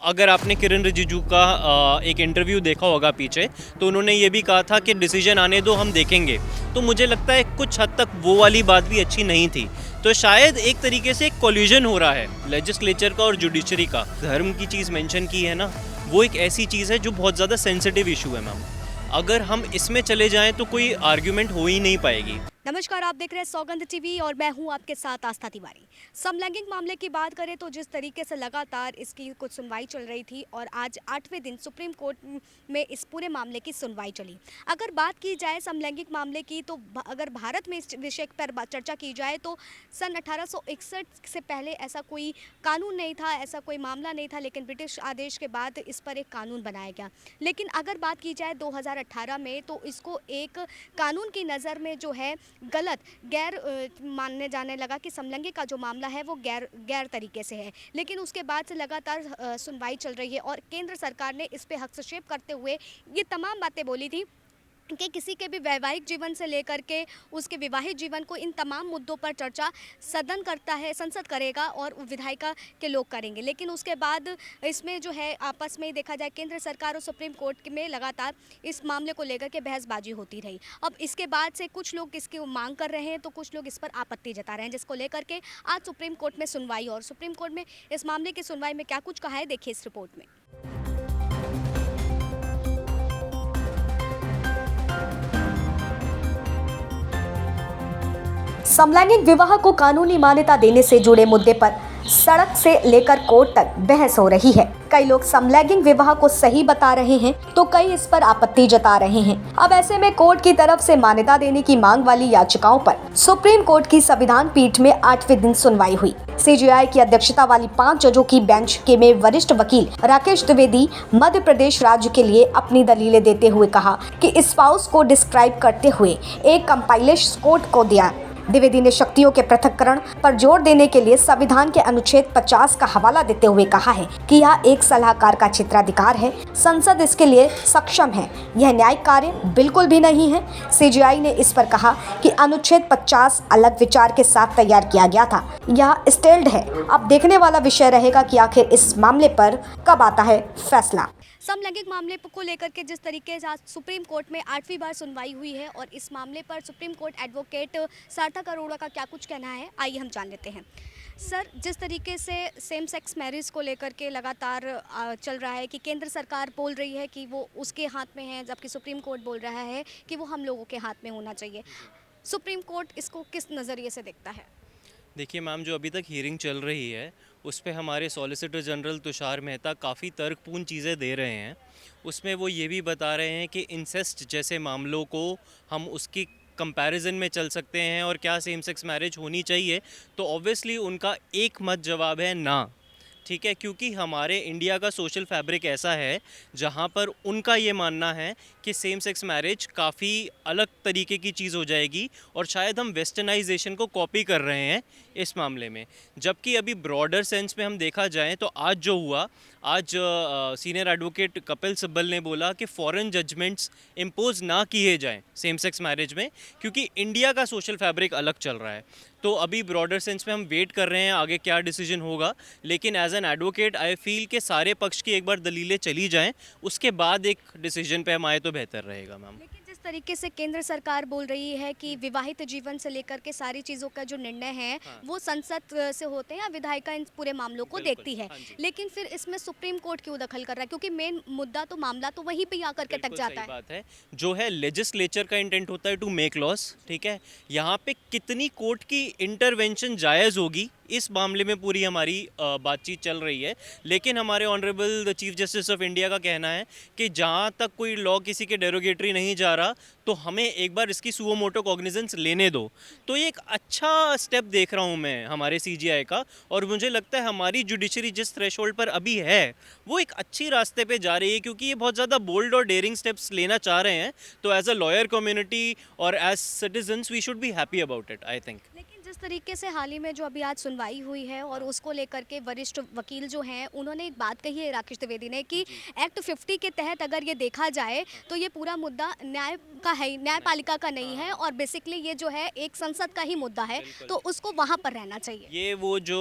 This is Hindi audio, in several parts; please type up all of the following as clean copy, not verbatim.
अगर आपने किरण रिजिजू का एक इंटरव्यू देखा होगा पीछे, तो उन्होंने ये भी कहा था कि डिसीजन आने दो, हम देखेंगे। तो मुझे लगता है कुछ हद तक वो वाली बात भी अच्छी नहीं थी। तो शायद एक तरीके से एक कोल्यूजन हो रहा है लेजिस्लेचर का और जुडिशरी का। धर्म की चीज़ मेंशन की है ना, वो एक ऐसी चीज़ है जो बहुत ज़्यादा सेंसिटिव इशू है मैम। अगर हम इसमें चले जाएं तो कोई आर्ग्यूमेंट हो ही नहीं पाएगी। नमस्कार, आप देख रहे हैं सौगंध टीवी और मैं हूं आपके साथ आस्था तिवारी। समलैंगिक मामले की बात करें तो जिस तरीके से लगातार इसकी कुछ सुनवाई चल रही थी और आज 8वें दिन सुप्रीम कोर्ट में इस पूरे मामले की सुनवाई चली। अगर बात की जाए समलैंगिक मामले की तो अगर भारत में इस विषय पर चर्चा की जाए तो सन 1861 से पहले ऐसा कोई कानून नहीं था, ऐसा कोई मामला नहीं था, लेकिन ब्रिटिश आदेश के बाद इस पर एक कानून बनाया गया। लेकिन अगर बात की जाए 2018 में तो इसको एक कानून की नज़र में जो है गलत गैर मानने जाने लगा कि समलैंगिक का जो मामला है वो गैर तरीके से है। लेकिन उसके बाद से लगातार सुनवाई चल रही है और केंद्र सरकार ने इस पे हस्तक्षेप करते हुए ये तमाम बातें बोली थी कि किसी के भी वैवाहिक जीवन से लेकर के उसके विवाहित जीवन को, इन तमाम मुद्दों पर चर्चा सदन करता है, संसद करेगा और विधायिका के लोग करेंगे। लेकिन उसके बाद इसमें जो है आपस में देखा जाए केंद्र सरकार और सुप्रीम कोर्ट में लगातार इस मामले को लेकर के बहसबाजी होती रही। अब इसके बाद से कुछ लोग इसकी मांग कर रहे हैं तो कुछ लोग इस पर आपत्ति जता रहे हैं, जिसको लेकर के आज सुप्रीम कोर्ट में सुनवाई। और सुप्रीम कोर्ट में इस मामले की सुनवाई में क्या कुछ कहा है, देखिए इस रिपोर्ट में। समलैंगिक विवाह को कानूनी मान्यता देने से जुड़े मुद्दे पर सड़क से लेकर कोर्ट तक बहस हो रही है। कई लोग समलैंगिक विवाह को सही बता रहे हैं तो कई इस पर आपत्ति जता रहे हैं। अब ऐसे में कोर्ट की तरफ से मान्यता देने की मांग वाली याचिकाओं पर सुप्रीम कोर्ट की संविधान पीठ में 8वें दिन सुनवाई हुई। सीजेआई की अध्यक्षता वाली 5 जजों की बेंच के में वरिष्ठ वकील राकेश द्विवेदी मध्य प्रदेश राज्य के लिए अपनी दलीलें देते हुए कहा कि स्पाउस को डिस्क्राइब करते हुए एक कंपाइलेशन कोर्ट को दिया। द्विवेदी ने शक्तियों के पृथक्करण पर जोर देने के लिए संविधान के अनुच्छेद 50 का हवाला देते हुए कहा है कि यह एक सलाहकार का क्षेत्राधिकार है, संसद इसके लिए सक्षम है, यह न्यायिक कार्य बिल्कुल भी नहीं है। सीजेआई ने इस पर कहा कि अनुच्छेद 50 अलग विचार के साथ तैयार किया गया था, यह स्टेल्ड है। अब देखने वाला विषय रहेगा कि आखिर इस मामले पर कब आता है फैसला। समलैंगिक मामले को लेकर के जिस तरीके से आज सुप्रीम कोर्ट में 8वीं बार सुनवाई हुई है और इस मामले पर सुप्रीम कोर्ट एडवोकेट सार्थक अरोड़ा का क्या कुछ कहना है, आइए हम जान लेते हैं। सर, जिस तरीके से सेम सेक्स मैरिज को लेकर के लगातार चल रहा है कि केंद्र सरकार बोल रही है कि वो उसके हाथ में है, जबकि सुप्रीम कोर्ट बोल रहा है कि वो हम लोगों के हाथ में होना चाहिए, सुप्रीम कोर्ट इसको किस नज़रिए से देखता है? देखिए मैम, जो अभी तक हियरिंग चल रही है उस पे हमारे सॉलिसिटर जनरल तुषार मेहता काफ़ी तर्कपूर्ण चीज़ें दे रहे हैं। उसमें वो ये भी बता रहे हैं कि इंसेस्ट जैसे मामलों को हम उसकी कंपैरिजन में चल सकते हैं और क्या सेम सेक्स मैरिज होनी चाहिए। तो ऑब्वियसली उनका एक मत जवाब है ना। ठीक है, क्योंकि हमारे इंडिया का सोशल फैब्रिक ऐसा है जहाँ पर उनका ये मानना है कि सेम सेक्स मैरिज काफ़ी अलग तरीके की चीज़ हो जाएगी और शायद हम वेस्टर्नाइजेशन को कॉपी कर रहे हैं इस मामले में। जबकि अभी ब्रॉडर सेंस में हम देखा जाए तो आज जो हुआ, आज सीनियर एडवोकेट कपिल सिब्बल ने बोला कि फॉरेन जजमेंट्स इम्पोज ना किए जाएं सेम सेक्स मैरिज में, क्योंकि इंडिया का सोशल फैब्रिक अलग चल रहा है। तो अभी ब्रॉडर सेंस में हम वेट कर रहे हैं आगे क्या डिसीजन होगा। लेकिन as an advocate I feel कि सारे पक्ष की एक बार दलीलें चली जाएं, उसके बाद एक डिसीजन पे हम आए तो बेहतर रहेगा मैम। लेकिन जिस तरीके से केंद्र सरकार बोल रही है कि विवाहित जीवन से लेकर के सारी चीज़ों का जो निर्णय है वो संसद से होते हैं या विधायिका इन पूरे मामलों को देखती है, लेकिन फिर इसमें सुप्रीम कोर्ट क्यों दखल कर रहा है? क्योंकि मेन मुद्दा तो मामला तो वहीं पे आकर के टक जाता है। बात है, जो है लेजिस्लेचर का इंटेंट होता है टू मेक लॉस। ठीक है, यहाँ पे कितनी कोर्ट की इंटरवेंशन जायज़ होगी इस मामले में पूरी हमारी बातचीत चल रही है। लेकिन हमारे honourable the chief justice of India का कहना है कि जहाँ तक कोई लॉ किसी के डेरोगेटरी नहीं जा रहा तो हमें एक बार इसकी सुओ मोटो कॉग्निजेंस लेने दो। तो ये एक अच्छा स्टेप देख रहा हूँ मैं हमारे सीजीआई का, और मुझे लगता है हमारी जुडिशरी जिस थ्रेशोल्ड पर अभी है वो एक अच्छी रास्ते पे जा रही है, क्योंकि ये बहुत ज़्यादा बोल्ड और डेयरिंग स्टेप्स लेना चाह रहे हैं। तो एज अ लॉयर कम्युनिटी और as citizens we should be happy about it, I think. जिस तरीके से हाल ही में जो अभी आज सुनवाई हुई है और उसको लेकर के वरिष्ठ वकील जो हैं उन्होंने एक बात कही है राकेश द्विवेदी ने कि एक्ट 50 के तहत अगर ये देखा जाए तो ये पूरा मुद्दा न्याय का है, न्यायपालिका का नहीं है और बेसिकली ये जो है एक संसद का ही मुद्दा है, तो उसको वहाँ पर रहना चाहिए। ये वो जो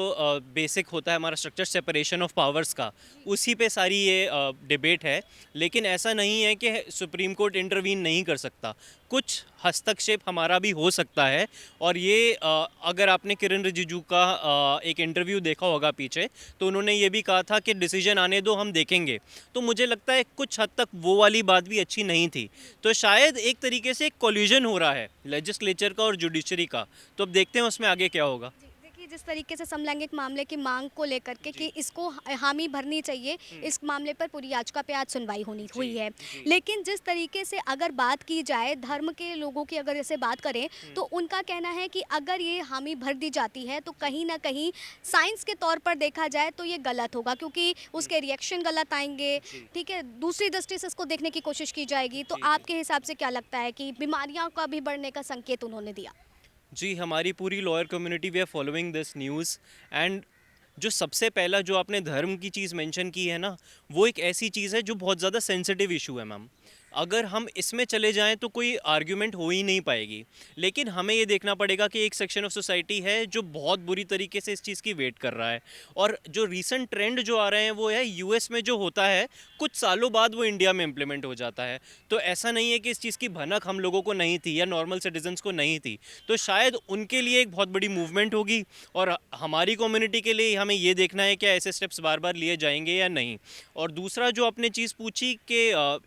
बेसिक होता है हमारा स्ट्रक्चर सेपरेशन ऑफ पावर्स का, उसी पे सारी ये डिबेट है। लेकिन ऐसा नहीं है कि सुप्रीम कोर्ट इंटरवीन नहीं कर सकता, कुछ हस्तक्षेप हमारा भी हो सकता है। और ये अगर आपने किरण रिजिजू का एक इंटरव्यू देखा होगा पीछे, तो उन्होंने ये भी कहा था कि डिसीजन आने दो, हम देखेंगे। तो मुझे लगता है कुछ हद तक वो वाली बात भी अच्छी नहीं थी। तो शायद एक तरीके से एक कोलिजन हो रहा है लेजिस्लेचर का और जुडिशरी का। तो अब देखते हैं उसमें आगे क्या होगा। देखिए, जिस तरीके से समलैंगिक मामले की मांग को लेकर के कि इसको हामी भरनी चाहिए, इस मामले पर पूरी याचिका पे आज सुनवाई हुई है। लेकिन जिस तरीके से अगर बात की जाए धर्म के लोगों की, अगर इसे बात करें तो उनका कहना है कि अगर ये हामी भर दी जाती है तो कहीं ना कहीं साइंस के तौर पर देखा जाए तो ये गलत होगा, क्योंकि उसके रिएक्शन गलत आएंगे। ठीक है, दूसरी दृष्टि से इसको देखने की कोशिश की जाएगी। तो आपके हिसाब से क्या लगता है कि बीमारियों का भी बढ़ने का संकेत उन्होंने दिया? जी, हमारी पूरी lawyer community we are following this news. And जो सबसे पहला जो आपने धर्म की चीज़ मेंशन की है ना, वो एक ऐसी चीज़ है जो बहुत ज़्यादा सेंसिटिव इशू है मैम। अगर हम इसमें चले जाएं तो कोई आर्ग्यूमेंट हो ही नहीं पाएगी। लेकिन हमें ये देखना पड़ेगा कि एक सेक्शन ऑफ सोसाइटी है जो बहुत बुरी तरीके से इस चीज़ की वेट कर रहा है। और जो रीसेंट ट्रेंड जो आ रहे हैं वो है यूएस में जो होता है कुछ सालों बाद वो इंडिया में इम्प्लीमेंट हो जाता है। तो ऐसा नहीं है कि इस चीज़ की भनक हम लोगों को नहीं थी या नॉर्मल सिटीजन्स को नहीं थी। तो शायद उनके लिए एक बहुत बड़ी मूवमेंट होगी। और हमारी कम्युनिटी के लिए हमें ये देखना है क्या ऐसे स्टेप्स बार बार लिए जाएंगे या नहीं। और दूसरा जो आपने चीज़ पूछी कि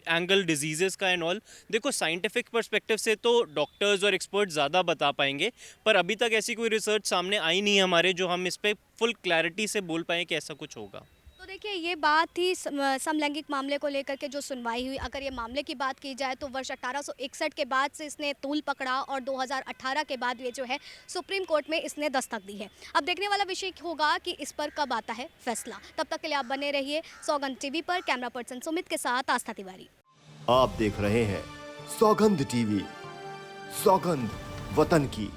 एंगल डिजीज़ का एंड ऑल, देखो साइंटिफिक पर्सपेक्टिव से तो डॉक्टर्स और एक्सपर्ट ज़्यादा बता पाएंगे, पर अभी तक ऐसी कोई रिसर्च सामने आई नहीं है हमारे जो हम इस पर फुल क्लैरिटी से बोल पाएँ कि ऐसा कुछ होगा। तो देखिए, ये बात थी समलैंगिक मामले को लेकर के जो सुनवाई हुई। अगर ये मामले की बात की जाए तो वर्ष 1861 के बाद से इसने तूल पकड़ा और 2018 के बाद ये जो है सुप्रीम कोर्ट में इसने दस्तक दी है। अब देखने वाला विषय होगा कि इस पर कब आता है फैसला। तब तक के लिए आप बने रहिए सौगंध टीवी पर। कैमरा पर्सन सुमित के साथ आस्था तिवारी। आप देख रहे हैं सौगंध टीवी, सौगंध वतन की।